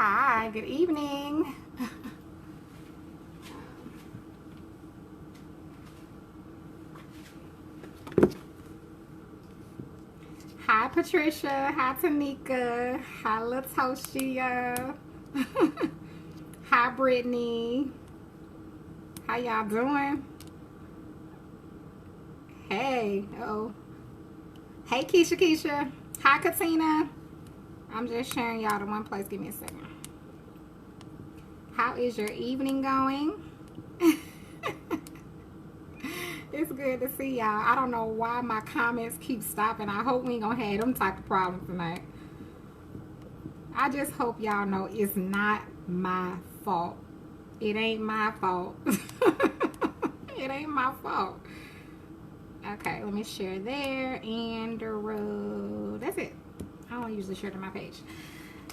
Hi, good evening. Hi, Patricia. Hi, Tanika. Hi, Latoshia. Hi, Brittany. How y'all doing? Hey. Oh. Hey, Keisha. Hi, Katina. I'm just sharing y'all to one place. Give me a second. How is your evening going? It's good to see y'all. I don't know why my comments keep stopping. I hope we ain't gonna have them type of problems tonight. I just hope y'all know it's not my fault. It ain't my fault. It ain't my fault. Okay, let me share there and the road. That's it. I don't usually share to my page.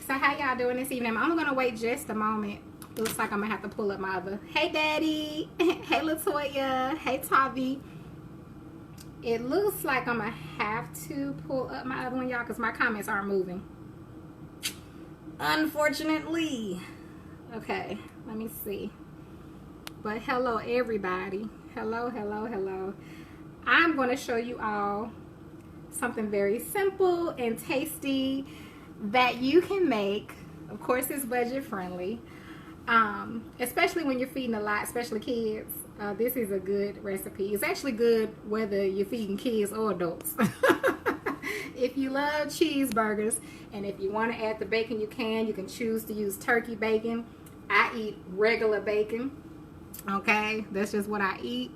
So how y'all doing this evening? I'm gonna wait just a moment. Looks like I'm gonna have to pull up my other. Hey, Daddy. Hey, Latoya. Hey, Tavi. It looks like I'm gonna have to pull up my other one, y'all, because my comments aren't moving. Unfortunately. Okay, let me see. But hello, everybody. Hello. I'm gonna show you all something very simple and tasty that you can make. Of course, it's budget friendly. Especially when you're feeding a lot, especially kids. This is a good recipe. It's actually good whether you're feeding kids or adults. If you love cheeseburgers and if you want to add the bacon, you can. You can choose to use turkey bacon. I eat regular bacon. Okay, that's just what I eat.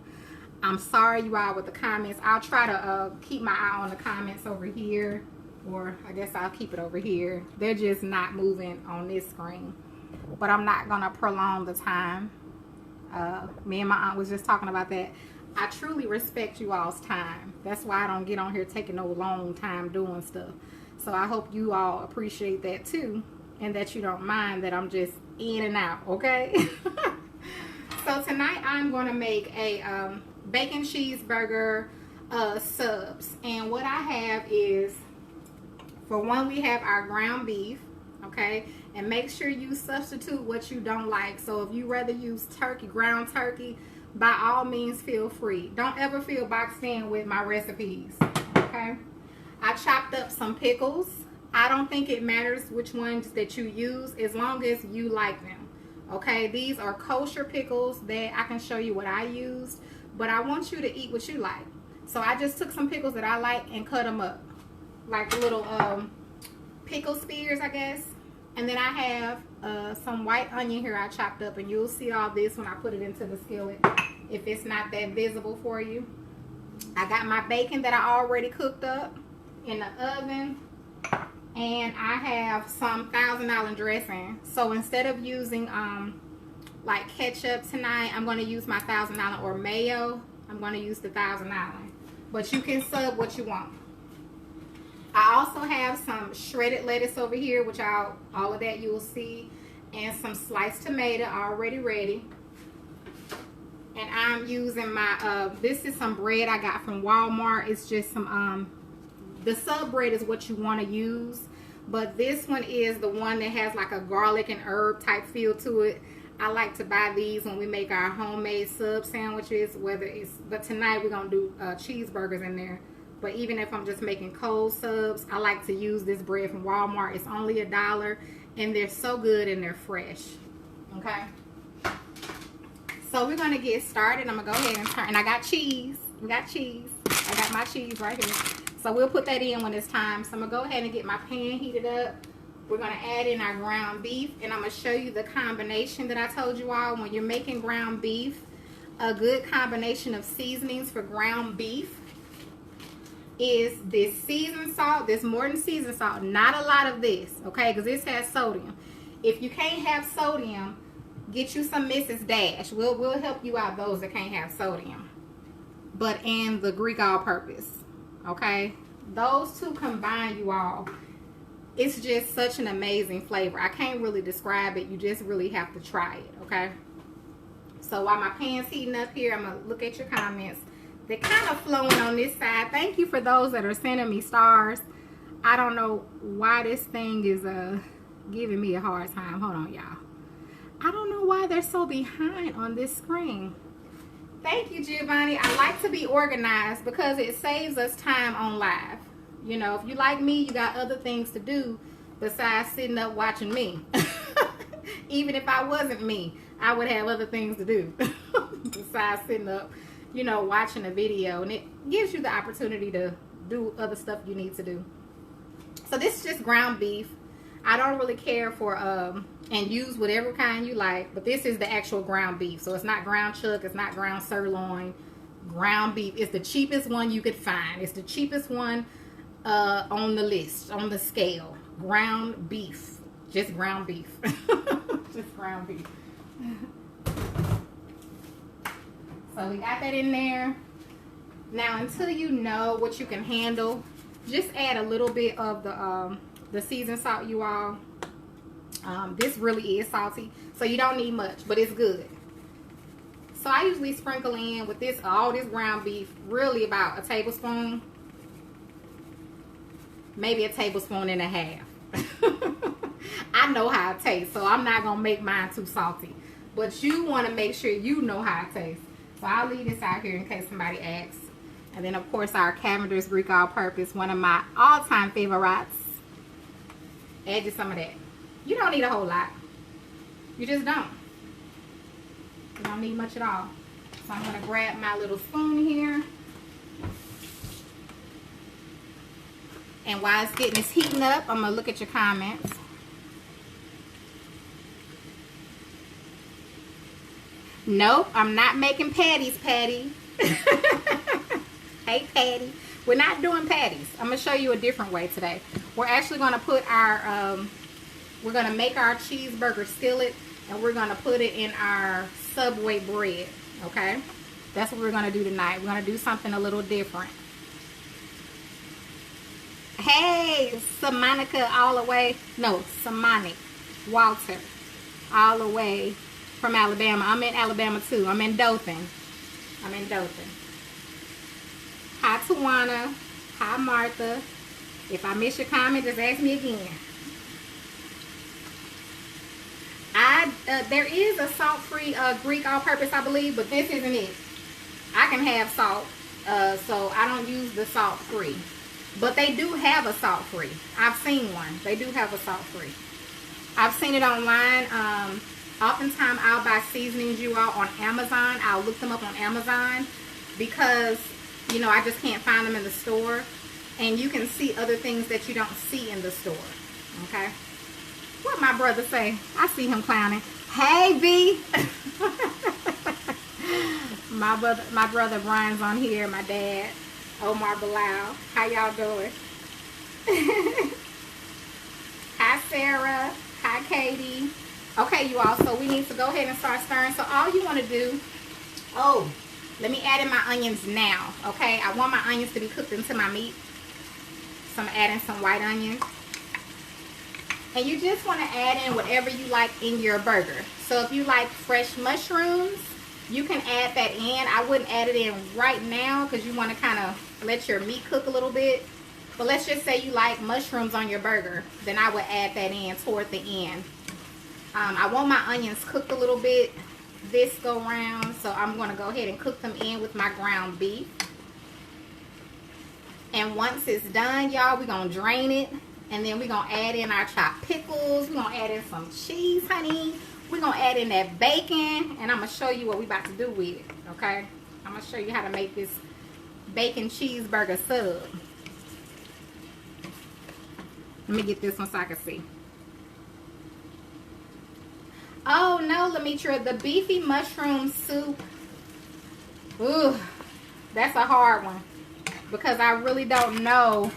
I'm sorry you all with the comments. I'll try to keep my eye on the comments over here, or I guess I'll keep it over here. They're just not moving on this screen. But I'm not gonna prolong the time. Me and my aunt was just talking about that. I truly respect you all's time. That's why I don't get on here taking no long time doing stuff. So I hope you all appreciate that too, and that you don't mind that I'm just in and out, okay? So tonight I'm gonna make a bacon cheeseburger subs. And what I have is, for one, we have our ground beef, okay? And make sure you substitute what you don't like. So if you rather use turkey, ground turkey, by all means feel free. Don't ever feel boxed in with my recipes, okay? I chopped up some pickles. I don't think it matters which ones that you use as long as you like them, okay? These are kosher pickles that I can show you what I used, but I want you to eat what you like. So I just took some pickles that I like and cut them up like little pickle spears, I guess. And then I have some white onion here I chopped up, and you'll see all this when I put it into the skillet if it's not that visible for you. I got my bacon that I already cooked up in the oven, and I have some Thousand Island dressing. So instead of using like ketchup tonight, I'm going to use my Thousand Island, or mayo. I'm going to use the Thousand Island, but you can sub what you want. I also have some shredded lettuce over here, which all of that you will see, and some sliced tomato already ready. And I'm using my, this is some bread I got from Walmart. It's just some, the sub bread is what you want to use, but this one is the one that has like a garlic and herb type feel to it. I like to buy these when we make our homemade sub sandwiches, but tonight we're going to do cheeseburgers in there. But even if I'm just making cold subs, I like to use this bread from Walmart. It's only $1, and they're so good and they're fresh. Okay. So we're gonna get started. I'm gonna go ahead and turn. And I got cheese. We got cheese. I got my cheese right here. So we'll put that in when it's time. So I'm gonna go ahead and get my pan heated up. We're gonna add in our ground beef, and I'm gonna show you the combination that I told you all. When you're making ground beef, a good combination of seasonings for ground beef is this seasoned salt, this Morton seasoned salt. Not a lot of this, okay, because this has sodium. If you can't have sodium, get you some Mrs. Dash. We'll help you out, those that can't have sodium. But in the Greek all-purpose, okay, those two combined, you all, it's just such an amazing flavor. I can't really describe it. You just really have to try it, okay? So while my pan's heating up here, I'm gonna look at your comments. They're kind of flowing on this side. Thank you for those that are sending me stars. I don't know why this thing is giving me a hard time. Hold on, y'all. I don't know why they're so behind on this screen. Thank you, Giovanni. I like to be organized because it saves us time on live. You know, if you like me, you got other things to do besides sitting up watching me. Even if I wasn't me, I would have other things to do besides sitting up, you know, watching a video. And it gives you the opportunity to do other stuff you need to do. So this is just ground beef. I don't really care for, and use whatever kind you like, but this is the actual ground beef. So it's not ground chuck, it's not ground sirloin. Ground beef is the cheapest one you could find. It's the cheapest one on the list, on the scale. Ground beef. Just ground beef. Just ground beef. So we got that in there. Now, until you know what you can handle, just add a little bit of the seasoned salt, you all. This really is salty, so you don't need much, but it's good. So I usually sprinkle in with this, all this ground beef, really about a tablespoon, maybe a tablespoon and a half. I know how it tastes, so I'm not gonna make mine too salty, but you want to make sure you know how it tastes. So I'll leave this out here in case somebody asks. And then of course our Cavender's Greek all-purpose, one of my all-time favorites. Add just some of that. You don't need a whole lot. You just don't. You don't need much at all. So I'm going to grab my little spoon here. And while it's getting this heating up, I'm going to look at your comments. Nope, I'm not making patties, Patty. Hey, Patty. We're not doing patties. I'm going to show you a different way today. We're actually going to put our, we're going to make our cheeseburger skillet, and we're going to put it in our Subway bread, okay? That's what we're going to do tonight. We're going to do something a little different. Hey, Simonica all the way. No, Simonic Walter all the way from Alabama. I'm in Alabama too. I'm in Dothan. I'm in Dothan. Hi, Tawana. Hi, Martha. If I miss your comment, just ask me again. There is a salt-free Greek all-purpose, I believe, but this isn't it. I can have salt, so I don't use the salt-free. But they do have a salt-free. I've seen one. They do have a salt-free. I've seen it online. Oftentimes, I'll buy seasonings, you all, on Amazon. I'll look them up on Amazon because, you know, I just can't find them in the store. And you can see other things that you don't see in the store. Okay? What my brother say? I see him clowning. Hey, B. my brother Brian's on here. My dad, Omar Bilal. How y'all doing? Hi, Sarah. Hi, Katie. Okay, you all. So we need to go ahead and start stirring. So all you want to do. Oh, let me add in my onions now. Okay, I want my onions to be cooked into my meat. So I'm adding some white onions. And you just want to add in whatever you like in your burger. So if you like fresh mushrooms, you can add that in. I wouldn't add it in right now because you want to kind of let your meat cook a little bit. But let's just say you like mushrooms on your burger. Then I would add that in toward the end. I want my onions cooked a little bit this go round. So I'm going to go ahead and cook them in with my ground beef. And once it's done, y'all, we're going to drain it. And then we're going to add in our chopped pickles. We're going to add in some cheese, honey. We're going to add in that bacon. And I'm going to show you what we're about to do with it, okay? I'm going to show you how to make this bacon cheeseburger sub. Let me get this one so I can see. Oh, no, Lemitra. The beefy mushroom soup. Ooh, that's a hard one. Because I really don't know.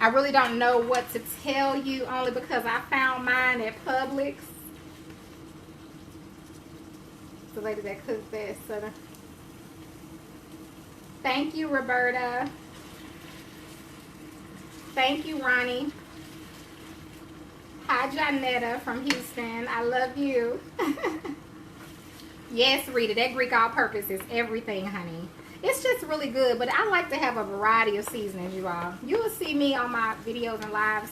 I really don't know what to tell you, only because I found mine at Publix. The lady that cooked that. So thank you, Roberta. Thank you, Ronnie. Hi, Janetta from Houston. I love you. Yes, Rita, that Greek all-purpose is everything, honey. It's just really good, but I like to have a variety of seasonings, you all. You will see me on my videos and lives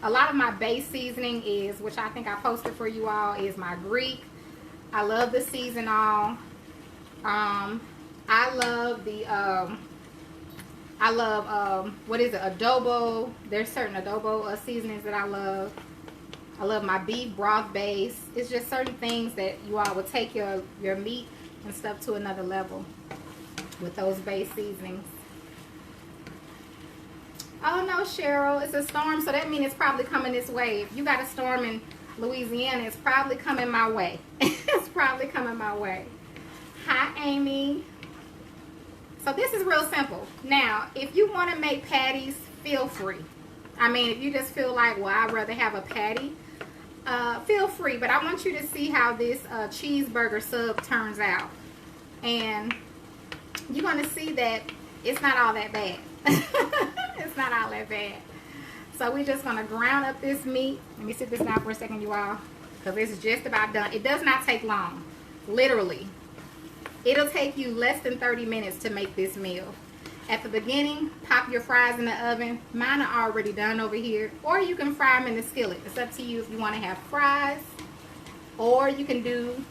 A lot of my base seasoning is, which I think I posted for you all, is my Greek. I love the seasonal. I love the what is it, adobo. There's certain adobo seasonings that I love. I love my beef broth base. It's just certain things that you all will take your meat and stuff to another level with those base seasonings. Oh no, Cheryl, it's a storm, so that means it's probably coming this way. If you got a storm in Louisiana, it's probably coming my way. It's probably coming my way. Hi, Amy. So this is real simple. Now, if you want to make patties, feel free. I mean, if you just feel like, well, I'd rather have a patty, feel free. But I want you to see how this cheeseburger sub turns out. And you're going to see that it's not all that bad. It's not all that bad. So we're just going to ground up this meat. Let me sit this down for a second, you all, because this is just about done. It does not take long. Literally. It'll take you less than 30 minutes to make this meal. At the beginning, pop your fries in the oven. Mine are already done over here. Or you can fry them in the skillet. It's up to you if you want to have fries. Or you can do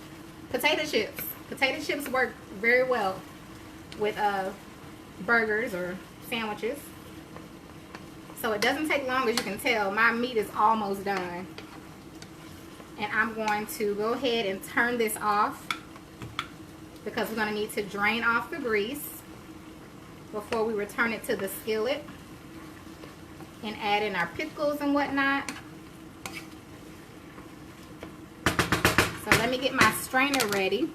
potato chips. Potato chips work very well with burgers or sandwiches. So it doesn't take long, as you can tell. My meat is almost done. And I'm going to go ahead and turn this off, because we're going to need to drain off the grease before we return it to the skillet and add in our pickles and whatnot. So let me get my strainer ready.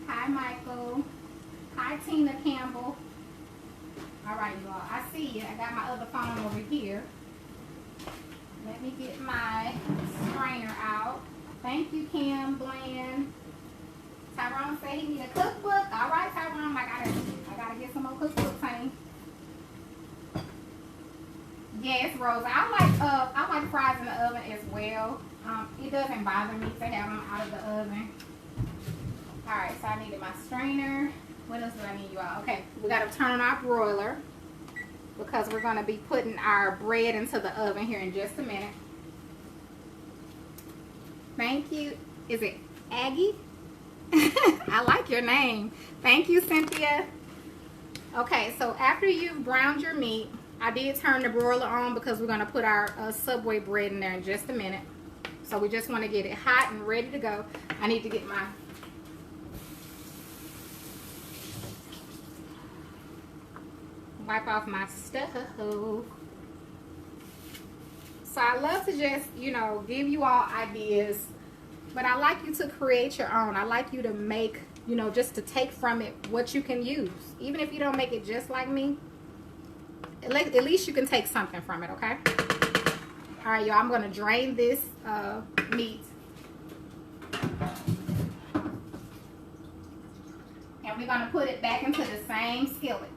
Hi, Michael. Hi, Tina Campbell. All right, you all. I see you. I got my other phone over here. Let me get my strainer out. Thank you, Kim Bland. Tyrone said he need a cookbook. All right, Tyrone, I gotta get some more cookbooks, honey. Yes, Rosa. I like fries in the oven as well. It doesn't bother me to have them out of the oven. All right, so I needed my strainer. What else do I need, you all? Okay, we gotta turn on our broiler, because we're gonna be putting our bread into the oven here in just a minute. Thank you. Is it Aggie? I like your name. Thank you, Cynthia. Okay, so after you've browned your meat, I did turn the broiler on because we're going to put our Subway bread in there in just a minute. So we just want to get it hot and ready to go. I need to get my... wipe off my stuff. So I love to just, you know, give you all ideas, but I like you to create your own. I like you to make, you know, just to take from it what you can use. Even if you don't make it just like me, at least you can take something from it, okay? All right, y'all, I'm going to drain this meat. And we're going to put it back into the same skillet.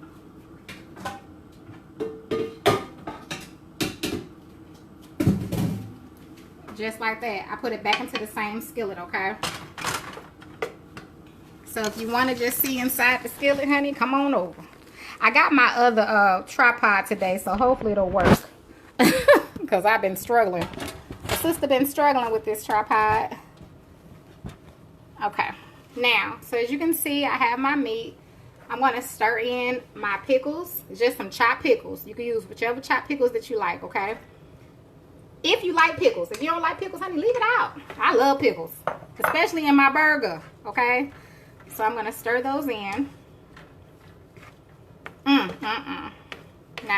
Just like that. I put it back into the same skillet, okay? So if you want to just see inside the skillet, honey, come on over. I got my other tripod today, so hopefully it'll work. Because I've been struggling. My sister been struggling with this tripod. Okay. Now, so as you can see, I have my meat. I'm going to stir in my pickles. Just some chopped pickles. You can use whichever chopped pickles that you like, okay? If you like pickles. If you don't like pickles, honey, leave it out. I love pickles, especially in my burger, okay? So I'm going to stir those in. Now,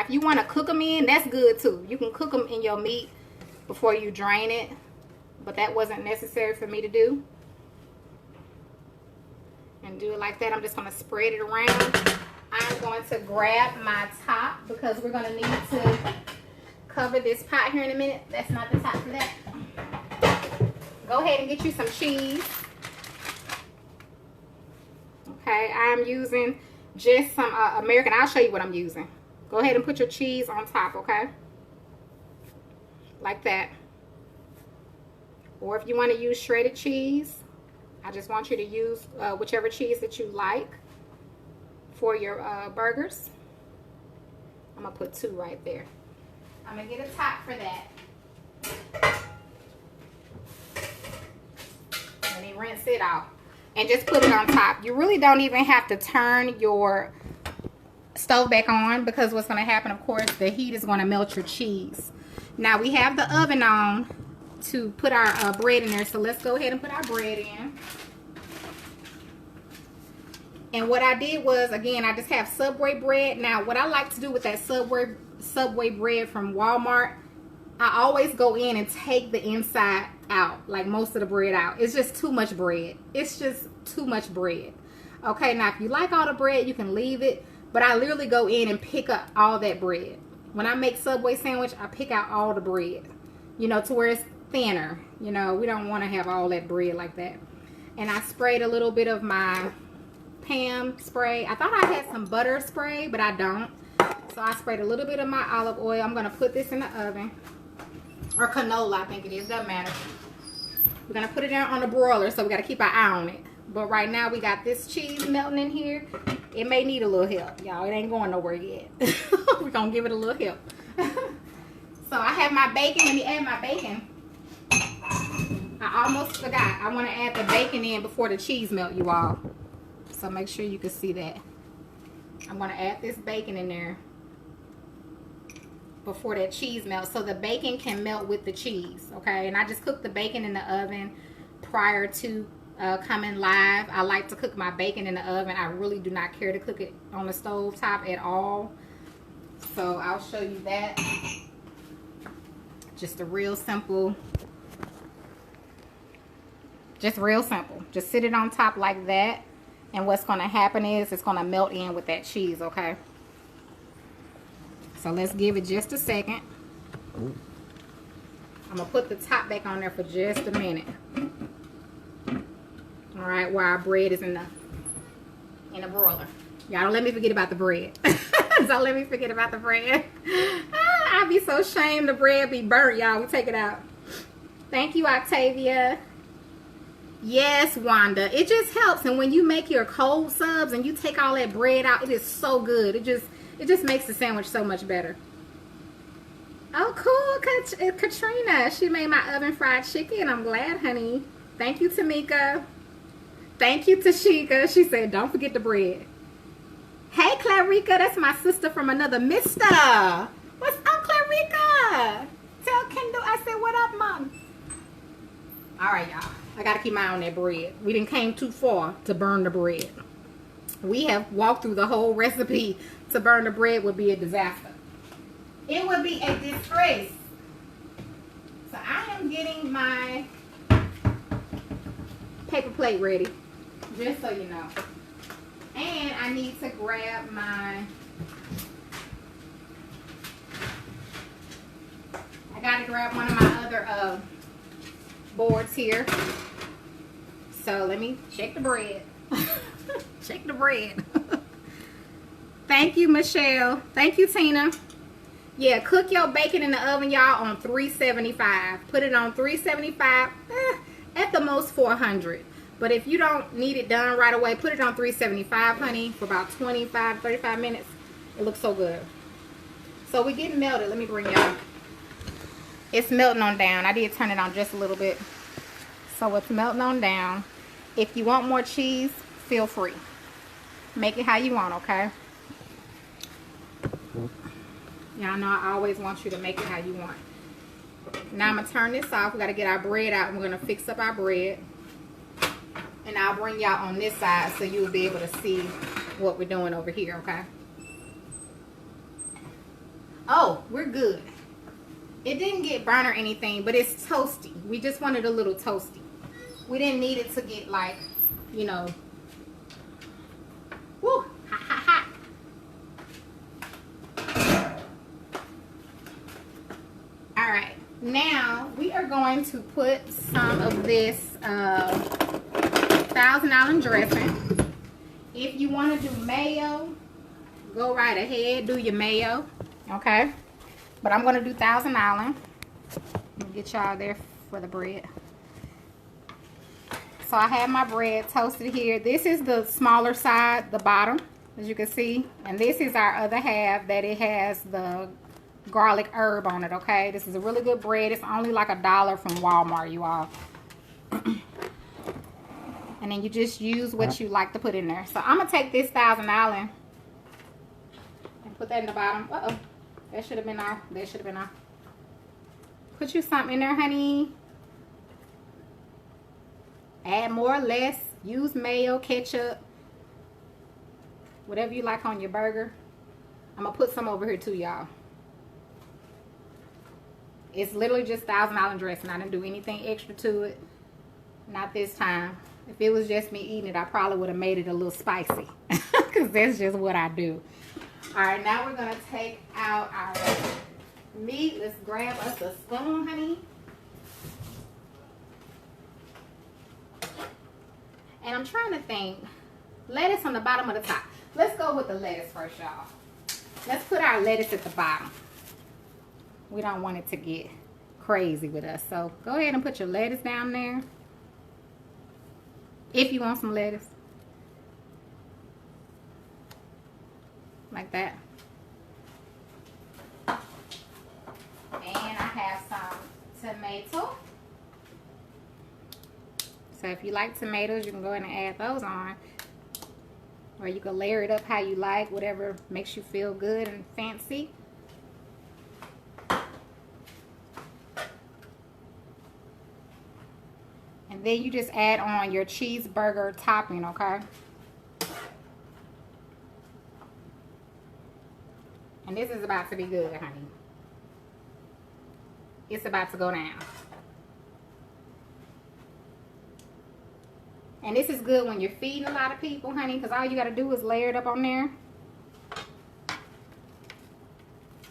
if you want to cook them in, that's good too. You can cook them in your meat before you drain it, but that wasn't necessary for me to do. And do it like that. I'm just going to spread it around. I'm going to grab my top because we're going to need to cover this pot here in a minute. That's not the top for that. Go ahead and get you some cheese. Okay, I'm using just some American. I'll show you what I'm using. Go ahead and put your cheese on top, okay? Like that. Or if you want to use shredded cheese, I just want you to use whichever cheese that you like for your burgers. I'm gonna put 2 right there. I'm gonna get a top for that. Let me rinse it out and just put it on top. You really don't even have to turn your stove back on, because what's going to happen, of course, the heat is going to melt your cheese. Now we have the oven on to put our bread in there, so let's go ahead and put our bread in. And what I did was, again, I just have Subway bread. Now what I like to do with that Subway bread from Walmart, I always go in and take the inside out, like most of the bread out. It's just too much bread. It's just too much bread. Okay, now if you like all the bread, you can leave it. But I literally go in and pick up all that bread. When I make Subway sandwich, I pick out all the bread, you know, to where it's thinner. You know, we don't want to have all that bread like that. And I sprayed a little bit of my Pam spray. I thought I had some butter spray, but I don't. So I sprayed a little bit of my olive oil. I'm going to put this in the oven. Or canola, I think it is. Doesn't matter. We're going to put it down on the broiler, so we got to keep our eye on it. But right now, we got this cheese melting in here. It may need a little help, y'all. It ain't going nowhere yet. We're going to give it a little help. So I have my bacon. Let me add my bacon. I almost forgot. I want to add the bacon in before the cheese melt, you all. So make sure you can see that. I'm going to add this bacon in there before that cheese melts, so the bacon can melt with the cheese, okay? And I just cooked the bacon in the oven prior to coming live. I like to cook my bacon in the oven. I really do not care to cook it on the stove top at all. So I'll show you that. Just a real simple, just real simple. Just sit it on top like that. And what's going to happen is it's going to melt in with that cheese, okay? So let's give it just a second. I'm going to put the top back on there for just a minute. All right, while our bread is in the broiler. Y'all don't let me forget about the bread. Don't let me forget about the bread. I'll be so ashamed the bread be burnt, y'all. We take it out. Thank you, Octavia. Yes, Wanda. It just helps. And when you make your cold subs and you take all that bread out, it is so good. It just makes the sandwich so much better. Oh, cool, Katrina. She made my oven fried chicken. I'm glad, honey. Thank you, Tamika. Thank you, Tashika. She said, don't forget the bread. Hey, Clarica. That's my sister from another mister. What's up, Clarica? Tell Kendall I said, what up, Mom? All right, y'all. I got to keep my eye on that bread. We didn't came too far to burn the bread. We have walked through the whole recipe. To burn the bread would be a disaster. It would be a disgrace. So I am getting my paper plate ready. Just so you know. And I need to grab my... I got to grab one of my other boards here. So let me check the bread. Check the bread. Thank you, Michelle. Thank you, Tina. Yeah, cook your bacon in the oven, y'all, on 375. Put it on 375, at the most 400. But if you don't need it done right away, put it on 375, honey, for about 25, 35 minutes. It looks so good. So we're getting melted. Let me bring y'all. It's melting on down. I did turn it on just a little bit. So it's melting on down. If you want more cheese, feel free. Make it how you want, okay? Y'all know I always want you to make it how you want. Now I'm going to turn this off. We got to get our bread out. We're going to fix up our bread. And I'll bring y'all on this side so you'll be able to see what we're doing over here, okay? Oh, we're good. It didn't get burnt or anything, but it's toasty. We just wanted a little toasty. We didn't need it to get like, you know, woo, ha ha ha. All right, now we are going to put some of this Thousand Island dressing. If you want to do mayo, go right ahead, do your mayo, okay? But I'm going to do Thousand Island. Let me get y'all there for the bread. So I have my bread toasted here. This is the smaller side, the bottom. as you can see. And this is our other half that it has the garlic herb on it, okay? This is a really good bread. It's only like $1 from Walmart, you all. And then you just use what you like to put in there. So I'm going to take this Thousand Island and put that in the bottom. Uh-oh. That should have been off. That should have been off. Put you something in there, honey. Add more or less. Use mayo, ketchup. Whatever you like on your burger. I'm going to put some over here too, y'all. It's literally just Thousand Island dressing. I didn't do anything extra to it. Not this time. If it was just me eating it, I probably would have made it a little spicy. Because that's just what I do. Alright, now we're going to take out our meat. Let's grab us a spoon, honey. And I'm trying to think. Lettuce on the bottom of the top. Let's go with the lettuce first, y'all. Let's put our lettuce at the bottom. We don't want it to get crazy with us. So go ahead and put your lettuce down there. If you want some lettuce. Like that. And I have some tomato. So if you like tomatoes, you can go ahead and add those on. Or you can layer it up how you like, whatever makes you feel good and fancy. And then you just add on your cheeseburger topping, okay? And this is about to be good, honey. It's about to go down. And this is good when you're feeding a lot of people, honey, because all you got to do is layer it up on there.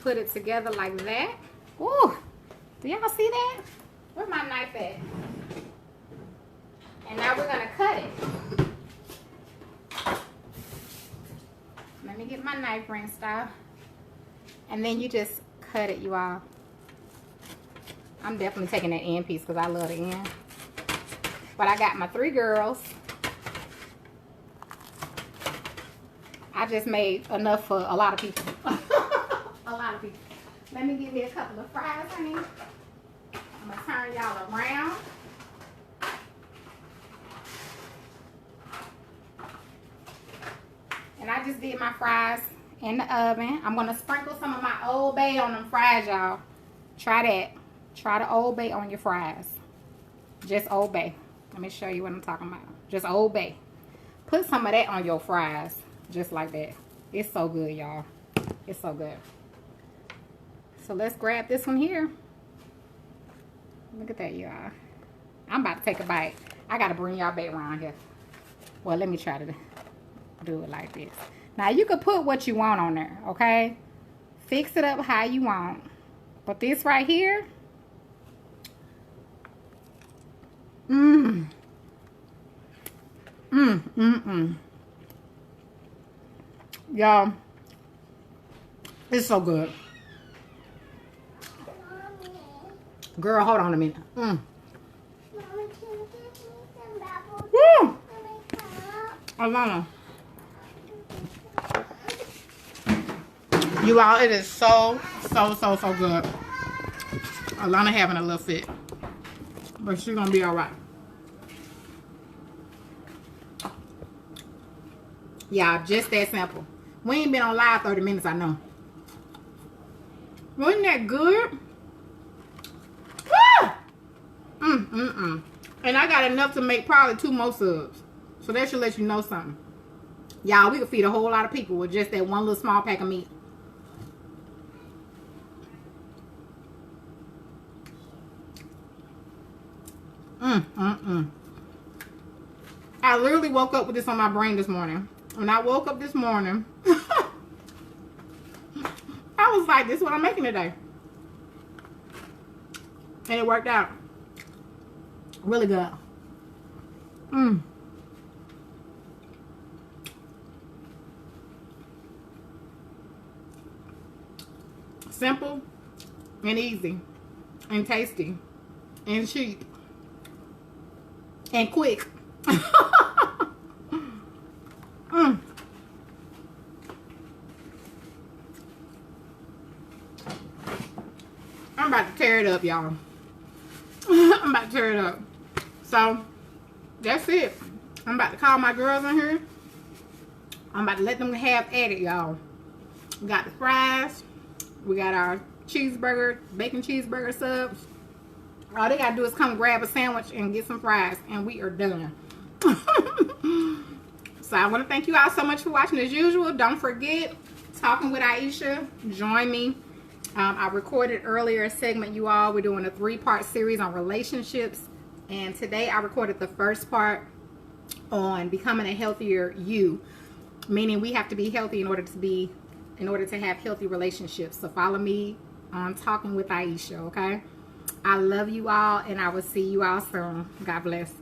Put it together like that. Ooh, do y'all see that? Where's my knife at? And now we're going to cut it. Let me get my knife rinsed out. And then you just cut it, you all. I'm definitely taking that end piece because I love the end. But I got my 3 girls. I just made enough for a lot of people. A lot of people. Let me give you a couple of fries, honey. I'm going to turn y'all around. And I just did my fries in the oven. I'm going to sprinkle some of my Old Bay on them fries, y'all. Try that. Try the Old Bay on your fries. Just Old Bay. Let me show you what I'm talking about. Just Old Bay. Put some of that on your fries. Just like that. It's so good, y'all. It's so good. So let's grab this one here. Look at that, y'all. I'm about to take a bite. I got to bring y'all back around here. Well, let me try to do it like this. Now, you can put what you want on there, okay? Fix it up how you want. But this right here, y'all, it's so good. Girl, hold on a minute. Woo! Alana. You all, it is so good. Alana having a little fit. But she's gonna be alright. Yeah, just that simple. We ain't been on live 30 minutes, I know. Wasn't that good? Woo! And I got enough to make probably 2 more subs. So that should let you know something. Y'all, we could feed a whole lot of people with just that one little small pack of meat. I literally woke up with this on my brain this morning. When I woke up this morning, I was like, this is what I'm making today. And it worked out. Really good. Simple and easy and tasty and cheap and quick. I'm about to tear it up, y'all. I'm about to tear it up. So, that's it. I'm about to call my girls in here. I'm about to let them have at it, y'all. We got the fries. We got our cheeseburger, bacon cheeseburger subs. All they gotta do is come grab a sandwich and get some fries, and we are done. So I want to thank you all so much for watching as usual. Don't forget, Talking with Aisha. Join me. I recorded earlier a segment, you all. We're doing a 3-part series on relationships. And today I recorded the first part on becoming a healthier you. Meaning we have to be healthy in order to have healthy relationships. So follow me on Talking with Aisha, okay? I love you all, and I will see you all soon. God bless.